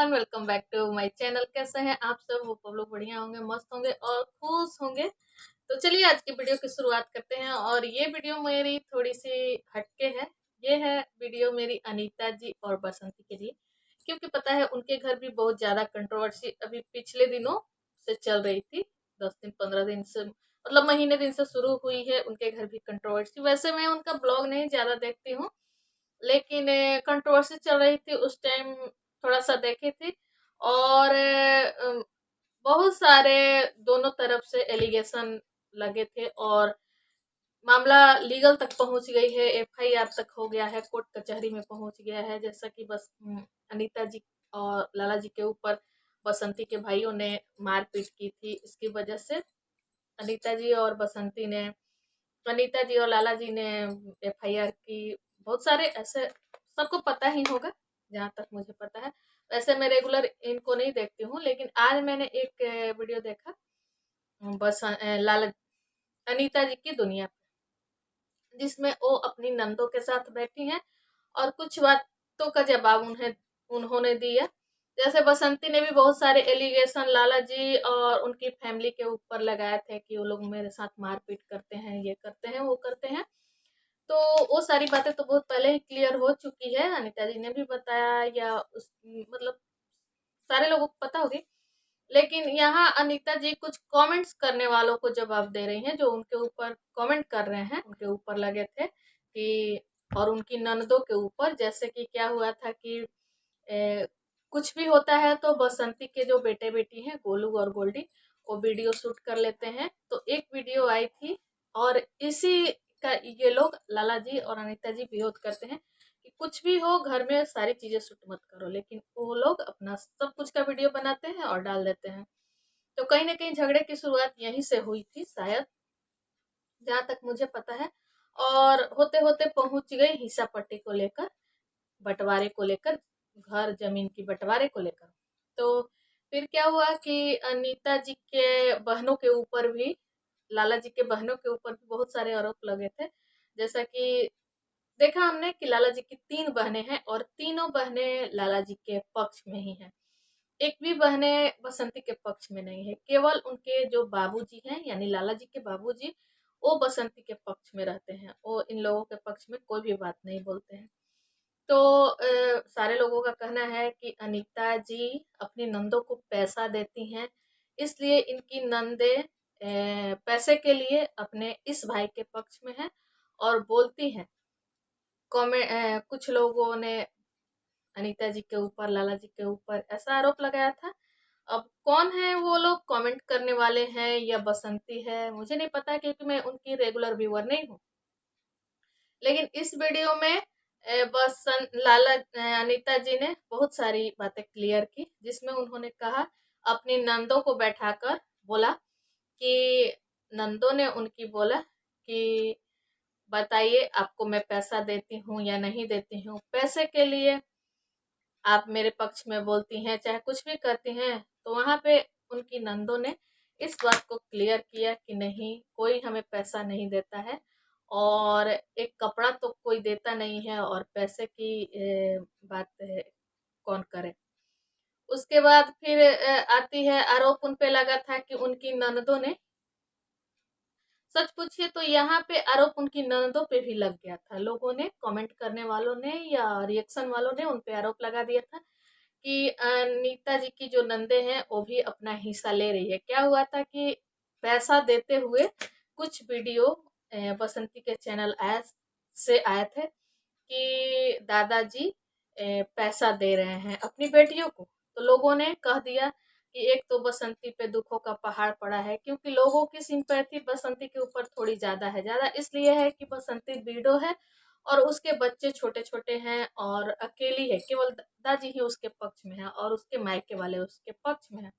Everyone, welcome back to my channel. कैसे हैं आप सब? वो सब लोग बढ़िया होंगे, मस्त होंगे और खुश होंगे। तो चलिए आज की वीडियो की शुरुआत करते हैं। और ये वीडियो मेरी थोड़ी सी हटके है। ये है वीडियो मेरी अनीता जी और बसंती के लिए, क्योंकि पता है उनके घर भी बहुत ज्यादा कंट्रोवर्सी अभी पिछले दिनों से चल रही थी। 10 दिन 15 दिन से, मतलब महीने दिन से शुरू हुई है उनके घर भी कंट्रोवर्सी। वैसे मैं उनका ब्लॉग नहीं ज्यादा देखती हूँ, लेकिन कंट्रोवर्सी चल रही थी उस टाइम, थोड़ा सा देखे थे। और बहुत सारे दोनों तरफ से एलिगेशन लगे थे और मामला लीगल तक पहुंच गई है, एफआईआर तक हो गया है, कोर्ट कचहरी में पहुंच गया है। जैसा कि बस अनीता जी और लाला जी के ऊपर बसंती के भाइयों ने मारपीट की थी, इसकी वजह से अनीता जी और बसंती ने, अनीता जी और लाला जी ने एफआईआर की। बहुत सारे ऐसे सबको पता ही होगा, जहाँ तक मुझे पता है। वैसे मैं रेगुलर इनको नहीं देखती हूँ, लेकिन आज मैंने एक वीडियो देखा, बस लाला अनीता जी की दुनिया पे, जिसमें वो अपनी नंदों के साथ बैठी हैं और कुछ बातों का जवाब उन्होंने दिया। जैसे बसंती ने भी बहुत सारे एलिगेशन लाला जी और उनकी फैमिली के ऊपर लगाए थे कि वो लोग मेरे साथ मारपीट करते हैं, ये करते हैं, वो करते हैं। तो वो सारी बातें तो बहुत पहले ही क्लियर हो चुकी है, अनीता जी ने भी बताया, या मतलब सारे लोगों को पता होगी। लेकिन यहाँ अनीता जी कुछ कमेंट्स करने वालों को जवाब दे रही हैं, जो उनके ऊपर कमेंट कर रहे हैं, उनके ऊपर लगे थे कि, और उनकी ननदों के ऊपर। जैसे कि क्या हुआ था कि कुछ भी होता है तो बसंती के जो बेटे बेटी हैं गोलू और गोल्डी, वो वीडियो शूट कर लेते हैं। तो एक वीडियो आई थी और इसी का ये लोग लाला जी और अनीता जी विरोध करते हैं कि कुछ भी हो घर में सारी चीजें शूट मत करो, लेकिन वो लोग अपना सब कुछ का वीडियो बनाते हैं और डाल देते हैं। तो कहीं ना कहीं झगड़े की शुरुआत यहीं से हुई थी शायद, जहाँ तक मुझे पता है। और होते होते पहुंच गई हिस्सा पट्टी को लेकर, बंटवारे को लेकर, घर जमीन की बंटवारे को लेकर। तो फिर क्या हुआ कि अनीता जी के बहनों के ऊपर भी, लाला जी के बहनों के ऊपर भी बहुत सारे आरोप लगे थे। जैसा कि देखा हमने कि लाला जी की 3 बहनें हैं और तीनों बहनें लाला जी के पक्ष में ही हैं। एक भी बहने बसंती के पक्ष में नहीं है। केवल उनके जो बाबूजी हैं, यानी लाला जी के बाबूजी, वो बसंती के पक्ष में रहते हैं। वो इन लोगों के पक्ष में कोई भी बात नहीं बोलते हैं। तो सारे लोगों का कहना है कि अनीता जी अपनी नंदों को पैसा देती हैं, इसलिए इनकी नंदे पैसे के लिए अपने इस भाई के पक्ष में हैं और बोलती हैं। कुछ लोगों ने अनीता जी के ऊपर, लाला जी के ऊपर ऐसा आरोप लगाया था। अब कौन है वो लोग कमेंट करने वाले हैं या बसंती है, मुझे नहीं पता, क्योंकि मैं उनकी रेगुलर व्यूअर नहीं हूँ। लेकिन इस वीडियो में अनीता जी ने बहुत सारी बातें क्लियर की, जिसमें उन्होंने कहा, अपनी नंदों को बैठाकर बोला कि, नंदों ने उनकी बोला कि बताइए आपको मैं पैसा देती हूँ या नहीं देती हूँ, पैसे के लिए आप मेरे पक्ष में बोलती हैं, चाहे कुछ भी करती हैं। तो वहां पे उनकी नंदों ने इस बात को क्लियर किया कि नहीं, कोई हमें पैसा नहीं देता है और एक कपड़ा तो कोई देता नहीं है, और पैसे की बात कौन करे। उसके बाद फिर आती है, आरोप उन पे लगा था कि उनकी ननदों ने, सच पूछिए तो यहाँ पे आरोप उनकी ननदों पे भी लग गया था। लोगों ने, कमेंट करने वालों ने या रिएक्शन वालों ने उन पे आरोप लगा दिया था कि अनीता जी की जो नंदे हैं वो भी अपना हिस्सा ले रही है। क्या हुआ था कि पैसा देते हुए कुछ वीडियो बसंती के चैनल से आए थे कि दादाजी पैसा दे रहे हैं अपनी बेटियों को। तो लोगों ने कह दिया कि एक तो बसंती पे दुखों का पहाड़ पड़ा है, क्योंकि लोगों की सिंपैथी बसंती के ऊपर थोड़ी ज्यादा है। ज्यादा इसलिए है कि बसंती बीडो है और उसके बच्चे छोटे छोटे हैं और अकेली है, केवल दादाजी ही उसके पक्ष में है और उसके मायके वाले उसके पक्ष में है।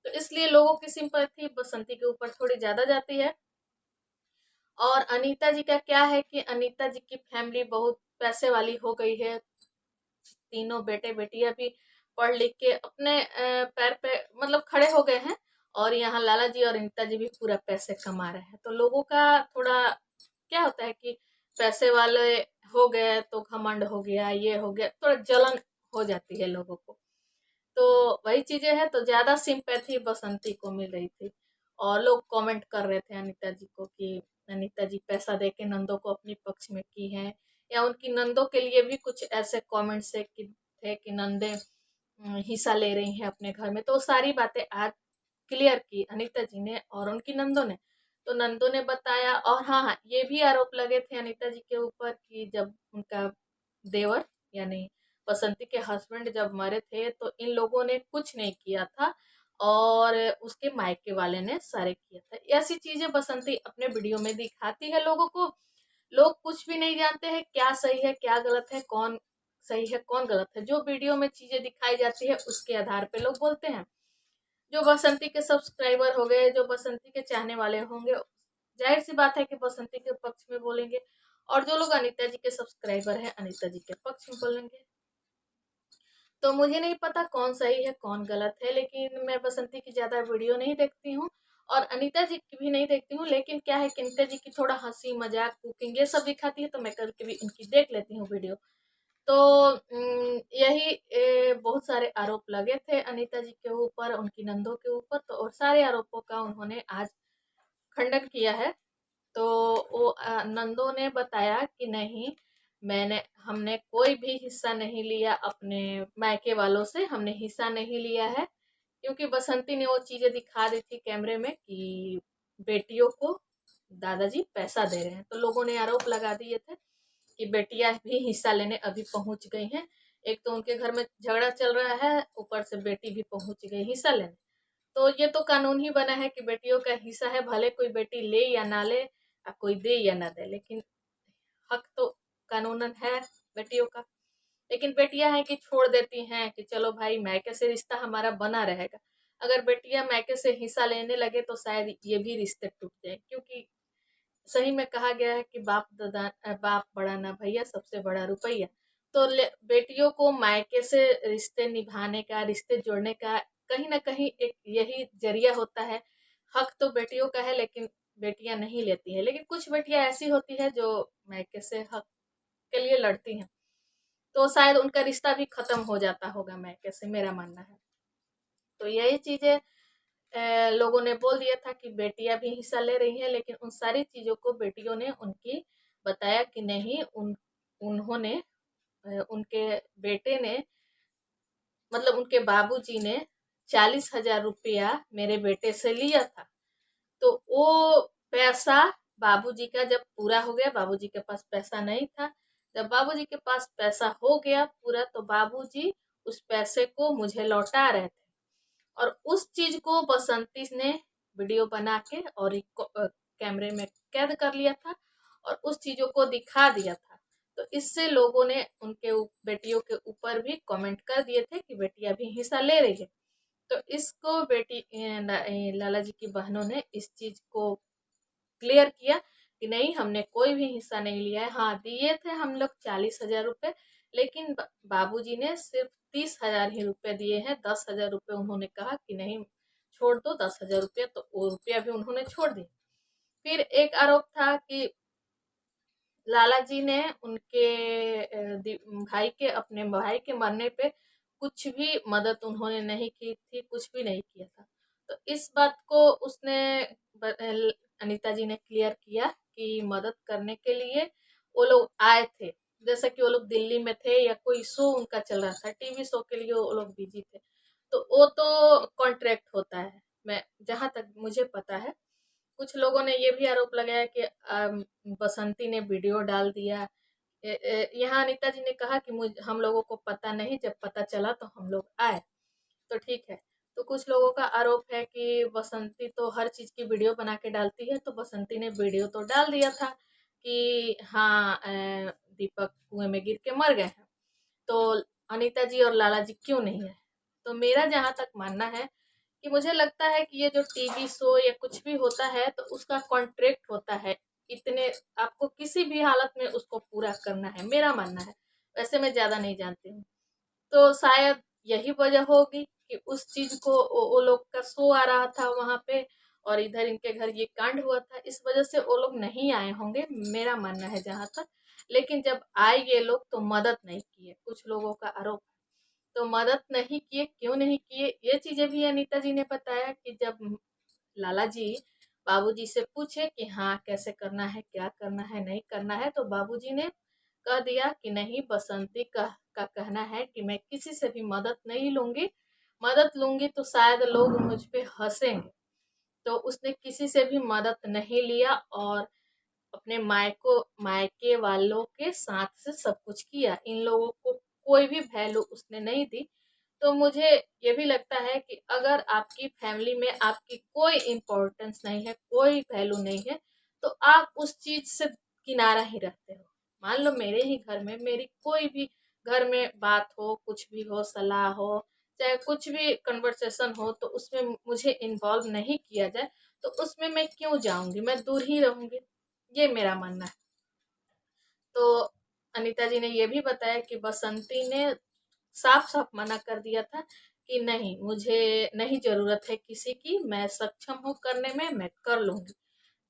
तो इसलिए लोगों की सिंपैथी बसंती के ऊपर थोड़ी ज्यादा जाती है। और अनीता जी का क्या है कि अनीता जी की फैमिली बहुत पैसे वाली हो गई है। तीनों बेटे बेटियां भी पढ़ लिख के अपने पैर पे मतलब खड़े हो गए हैं, और यहाँ लाला जी और अनीता जी भी पूरा पैसे कमा रहे हैं। तो लोगों का थोड़ा क्या होता है कि पैसे वाले हो गए तो घमंड हो गया, ये हो गया, थोड़ा जलन हो जाती है लोगों को। तो वही चीजें हैं, तो ज्यादा सिंपैथी बसंती को मिल रही थी। और लोग कमेंट कर रहे थे अनीता जी को कि अनीता जी पैसा दे के नंदों को अपनी पक्ष में की हैं, या उनकी नंदों के लिए भी कुछ ऐसे कमेंट्स थे कि नंदे हिस्सा ले रही हैं अपने घर में। तो सारी बातें आज क्लियर की अनीता जी ने और उनकी नंदों ने। तो नंदों ने बताया, और हाँ हाँ, ये भी आरोप लगे थे अनीता जी के ऊपर कि जब उनका देवर यानी बसंती के हस्बैंड जब मरे थे तो इन लोगों ने कुछ नहीं किया था, और उसके मायके वाले ने सारे किया था। ऐसी चीजें बसंती अपने वीडियो में दिखाती है लोगों को। लोग कुछ भी नहीं जानते हैं क्या सही है क्या गलत है, कौन सही है कौन गलत है। जो वीडियो में चीजें दिखाई जाती है उसके आधार पे लोग बोलते हैं। जो बसंती के सब्सक्राइबर हो गए, जो बसंती के चाहने वाले होंगे, जाहिर सी बात है कि बसंती के पक्ष में बोलेंगे, और जो लोग अनीता जी के सब्सक्राइबर हैं अनीता जी के पक्ष में बोलेंगे। तो मुझे नहीं पता कौन सही है कौन गलत है, लेकिन मैं बसंती की ज्यादा वीडियो नहीं देखती हूँ और अनीता जी की भी नहीं देखती हूँ। लेकिन क्या है कि अनीता जी की थोड़ा हंसी मजाक कुकिंग ये सब दिखाती है, तो मैं कभी कभी उनकी देख लेती हूँ वीडियो। तो यही बहुत सारे आरोप लगे थे अनीता जी के ऊपर, उनकी नंदों के ऊपर। तो और सारे आरोपों का उन्होंने आज खंडन किया है। तो वो नंदों ने बताया कि नहीं, मैंने हमने कोई भी हिस्सा नहीं लिया, अपने मायके वालों से हमने हिस्सा नहीं लिया है। क्योंकि बसंती ने वो चीजें दिखा दी थी कैमरे में कि बेटियों को दादाजी पैसा दे रहे हैं। तो लोगों ने आरोप लगा दिए थे कि बेटियां भी हिस्सा लेने अभी पहुंच गई हैं। एक तो उनके घर में झगड़ा चल रहा है, ऊपर से बेटी भी पहुंच गई हिस्सा लेने। तो ये तो कानून ही बना है कि बेटियों का हिस्सा है, भले कोई बेटी ले या ना ले, कोई दे या ना दे, लेकिन हक तो कानूनन है बेटियों का। लेकिन बेटियां हैं कि छोड़ देती हैं कि चलो भाई मायके से रिश्ता हमारा बना रहेगा। अगर बेटियां मायके से हिस्सा लेने लगे तो शायद ये भी रिश्ते टूट जाए, क्योंकि सही में कहा गया है कि बाप बड़ा ना भैया, सबसे बड़ा रुपया। तो बेटियों को मायके से रिश्ते निभाने का, रिश्ते जोड़ने का कहीं ना कहीं एक यही जरिया होता है। हक तो बेटियों का है, लेकिन बेटियां नहीं लेती है। लेकिन कुछ बेटियां ऐसी होती है जो मायके से हक के लिए लड़ती हैं, तो शायद उनका रिश्ता भी खत्म हो जाता होगा मायके से, मेरा मानना है। तो यही चीजें लोगों ने बोल दिया था कि बेटियां भी हिस्सा ले रही हैं, लेकिन उन सारी चीजों को बेटियों ने उनकी बताया कि नहीं, उन्होंने उनके बेटे ने, मतलब उनके बाबूजी ने 40,000 रुपया मेरे बेटे से लिया था। तो वो पैसा बाबूजी का जब पूरा हो गया, बाबूजी के पास पैसा नहीं था। जब बाबूजी के पास पैसा हो गया पूरा, तो बाबूजी उस पैसे को मुझे लौटा रहे थे। और उस चीज को बसंती ने वीडियो बना के और कैमरे में कैद कर लिया था और उस चीजों को दिखा दिया था। तो इससे लोगों ने उनके बेटियों के ऊपर भी कमेंट कर दिए थे कि बेटियां भी हिस्सा ले रही है। तो इसको लाला जी की बहनों ने इस चीज को क्लियर किया कि नहीं, हमने कोई भी हिस्सा नहीं लिया है। हाँ, दिए थे हम लोग 40,000 रुपए, लेकिन बाबूजी ने सिर्फ 30,000 ही रुपए दिए हैं। 10,000 रुपए उन्होंने कहा कि नहीं छोड़ दो, 10,000 रुपया, तो वो रुपया भी उन्होंने छोड़ दिया। फिर एक आरोप था कि लाला जी ने उनके भाई के, अपने भाई के मरने पे कुछ भी मदद उन्होंने नहीं की थी, कुछ भी नहीं किया था। तो इस बात को उसने अनीता जी ने क्लियर किया कि मदद करने के लिए वो लोग आए थे। जैसे कि वो लोग दिल्ली में थे या कोई शो उनका चल रहा था, टीवी शो के लिए वो लोग बिजी थे। तो वो तो कॉन्ट्रैक्ट होता है, मैं जहां तक मुझे पता है। कुछ लोगों ने ये भी आरोप लगाया कि बसंती ने वीडियो डाल दिया। यहाँ अनीता जी ने कहा कि हम लोगों को पता नहीं, जब पता चला तो हम लोग आए। तो ठीक है। तो कुछ लोगों का आरोप है कि बसंती तो हर चीज की वीडियो बना के डालती है, तो बसंती ने वीडियो तो डाल दिया था कि हाँ, दीपक कुएं में गिर के मर गए हैं, तो अनीता जी और लाला जी क्यों नहीं है। तो मेरा जहां तक मानना है कि मुझे लगता है कि ये जो टीवी शो या कुछ भी होता है तो उसका कॉन्ट्रैक्ट होता है, इतने आपको किसी भी हालत में उसको पूरा करना है, मेरा मानना है। वैसे मैं ज्यादा नहीं जानती हूँ। तो शायद यही वजह होगी कि उस चीज को वो लोग का शो आ रहा था वहां पे, और इधर इनके घर ये कांड हुआ था, इस वजह से वो लोग नहीं आए होंगे, मेरा मानना है जहां तक। लेकिन जब आए ये लोग तो मदद नहीं किए, कुछ लोगों का आरोप है। तो मदद नहीं किए, क्यों नहीं किए, ये चीज़ें भी अनीता जी ने बताया कि जब लाला जी बाबूजी से पूछे कि हाँ कैसे करना है, क्या करना है, नहीं करना है, तो बाबूजी ने कह दिया कि नहीं, बसंती का कहना है कि मैं किसी से भी मदद नहीं लूंगी, मदद लूंगी तो शायद लोग मुझ पे हंसेंगे। तो उसने किसी से भी मदद नहीं लिया और अपने मायके वालों के साथ से सब कुछ किया। इन लोगों को कोई भी वैल्यू उसने नहीं दी। तो मुझे ये भी लगता है कि अगर आपकी फैमिली में आपकी कोई इम्पोर्टेंस नहीं है, कोई वैल्यू नहीं है, तो आप उस चीज से किनारा ही रखते हो। मान लो मेरे ही घर में मेरी कोई भी घर में बात हो, कुछ भी हो, सलाह हो, चाहे कुछ भी कन्वर्सेशन हो, तो उसमें मुझे इन्वॉल्व नहीं किया जाए, तो उसमें मैं क्यों जाऊंगी, मैं दूर ही रहूंगी। ये मेरा मानना है। तो अनीता जी ने ये भी बताया कि बसंती ने साफ साफ मना कर दिया था कि नहीं, मुझे नहीं जरूरत है किसी की, मैं सक्षम हूँ करने में, मैं कर लूंगी।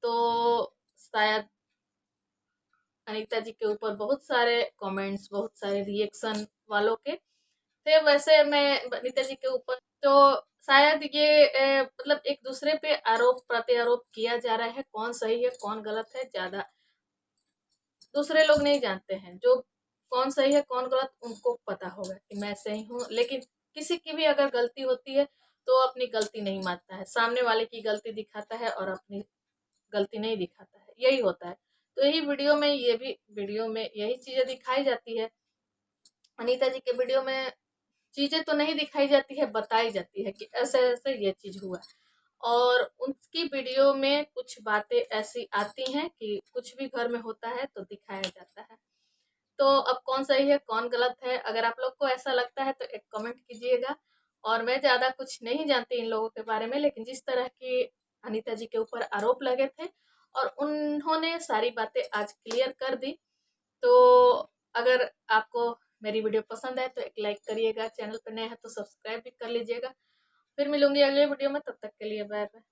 तो शायद अनीता जी के ऊपर बहुत सारे कमेंट्स, बहुत सारे रिएक्शन वालों के थे। वैसे मैं अनीता जी के ऊपर तो शायद ये मतलब एक दूसरे पे आरोप प्रत्यारोप किया जा रहा है, कौन सही है कौन गलत है ज्यादा दूसरे लोग नहीं जानते हैं। जो कौन सही है कौन गलत उनको पता होगा कि मैं सही हूँ, लेकिन किसी की भी अगर गलती होती है तो अपनी गलती नहीं मानता है, सामने वाले की गलती दिखाता है और अपनी गलती नहीं दिखाता है, यही होता है। तो यही वीडियो में यही चीजें दिखाई जाती है। अनीता जी के वीडियो में चीजें तो नहीं दिखाई जाती है, बताई जाती है कि ऐसे ऐसे ये चीज हुआ। और उनकी वीडियो में कुछ बातें ऐसी आती हैं कि कुछ भी घर में होता है तो दिखाया जाता है। तो अब कौन सही है कौन गलत है, अगर आप लोग को ऐसा लगता है तो एक कमेंट कीजिएगा। और मैं ज्यादा कुछ नहीं जानती इन लोगों के बारे में, लेकिन जिस तरह की अनीता जी के ऊपर आरोप लगे थे और उन्होंने सारी बातें आज क्लियर कर दी। तो अगर आपको मेरी वीडियो पसंद है तो एक लाइक करिएगा, चैनल पर नए हैं तो सब्सक्राइब भी कर लीजिएगा। फिर मिलूंगी अगले वीडियो में, तब तक के लिए बाय बाय।